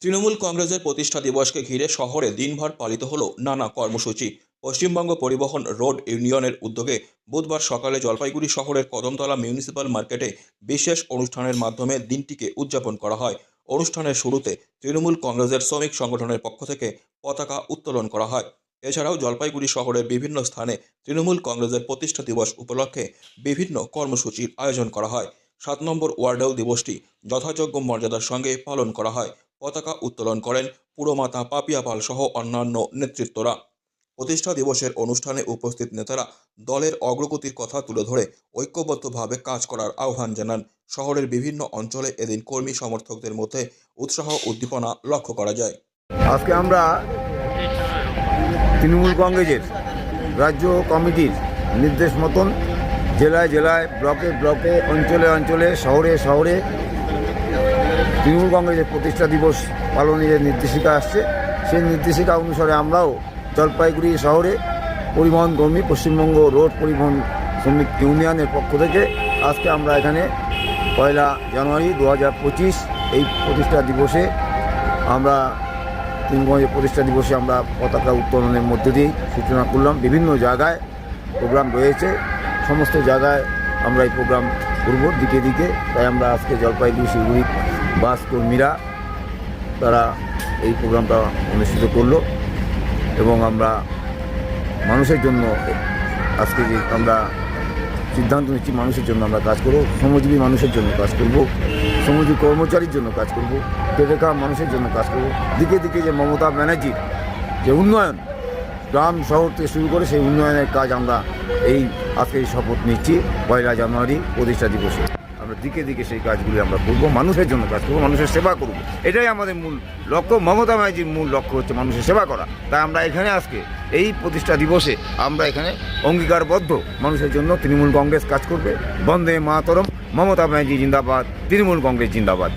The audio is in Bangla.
তৃণমূল কংগ্রেসের প্রতিষ্ঠা দিবসকে ঘিরে শহরে দিনভর পালিত হলো নানা কর্মসূচি। পশ্চিমবঙ্গ পরিবহন রোড ইউনিয়নের উদ্যোগে বুধবার সকালে জলপাইগুড়ি শহরের কদমতলা মিউনিসিপ্যাল মার্কেটে বিশেষ অনুষ্ঠানের মাধ্যমে দিনটিকে উদযাপন করা হয়। অনুষ্ঠানের শুরুতে তৃণমূল কংগ্রেসের শ্রমিক সংগঠনের পক্ষ থেকে পতাকা উত্তোলন করা হয়। এছাড়াও জলপাইগুড়ি শহরের বিভিন্ন স্থানে তৃণমূল কংগ্রেসের প্রতিষ্ঠা দিবস উপলক্ষে বিভিন্ন কর্মসূচির আয়োজন করা হয়। 7 নম্বর ওয়ার্ডেও দিবসটি যথাযোগ্য মর্যাদার সঙ্গে পালন করা হয়। পতাকা উত্তোলন করেন পুরমাতা পাপিয়া পাল সহ অন্যান্য নেতৃত্বরা। প্রতিষ্ঠা দিবসের অনুষ্ঠানে উপস্থিত নেতারা দলের অগ্রগতির কথা তুলে ধরে ঐক্যবদ্ধভাবে কাজ করার আহ্বান জানান। শহরের বিভিন্ন অঞ্চলে এদিন কর্মী সমর্থকদের মধ্যে উৎসাহ উদ্দীপনা লক্ষ্য করা যায়। আজকে আমরা তৃণমূল কংগ্রেসের রাজ্য কমিটির নির্দেশ মতন জেলায় জেলায়, ব্লকে ব্লকে, অঞ্চলে অঞ্চলে, শহরে শহরে তৃণমূল কংগ্রেসের প্রতিষ্ঠা দিবস পালনের নির্দেশিকা আসছে। সেই নির্দেশিকা অনুসারে আমরাও জলপাইগুড়ি শহরে পরিবহন কর্মী পশ্চিমবঙ্গ রোড পরিবহন শ্রমিক ইউনিয়নের পক্ষ থেকে আজকে আমরা এখানে 1 জানুয়ারি 2025 এই প্রতিষ্ঠা দিবসে আমরা তৃণমূলের প্রতিষ্ঠা দিবসে আমরা পতাকা উত্তোলনের মধ্য দিয়েই সূচনা করলাম। বিভিন্ন জায়গায় প্রোগ্রাম রয়েছে, সমস্ত জায়গায় আমরা এই প্রোগ্রাম করব দিকে দিকে। তাই আমরা আজকে জলপাইগুড়ি শিলিগুড়ি বাস কর্মীরা তারা এই প্রোগ্রামটা অনুষ্ঠিত করলো এবং আমরা মানুষের জন্য আজকে যে আমরা সিদ্ধান্ত নিচ্ছি, মানুষের জন্য আমরা কাজ করব, শ্রমজীবী মানুষের জন্য কাজ করব, শ্রমজীবী কর্মচারীর জন্য কাজ করব, খেটে খাওয়া মানুষের জন্য কাজ করব। দিকে দিকে যে মমতা ব্যানার্জির যে উন্নয়ন, গ্রাম শহর থেকে শুরু করে সেই উন্নয়নের কাজ আমরা এই আজকে শপথ নিচ্ছি 1 জানুয়ারি প্রতিষ্ঠা দিবসে। আমরা দিকে দিকে সেই কাজগুলি আমরা করব, মানুষের জন্য কাজ করব, মানুষের সেবা করব। এটাই আমাদের মূল লক্ষ্য। মমতা ব্যানার্জির মূল লক্ষ্য হচ্ছে মানুষের সেবা করা। তাই আমরা এখানে আজকে এই প্রতিষ্ঠা দিবসে আমরা এখানে অঙ্গীকারবদ্ধ, মানুষের জন্য তৃণমূল কংগ্রেস কাজ করবে। বন্দে মাতরম, মমতা ব্যানার্জি জিন্দাবাদ, তৃণমূল কংগ্রেস জিন্দাবাদ।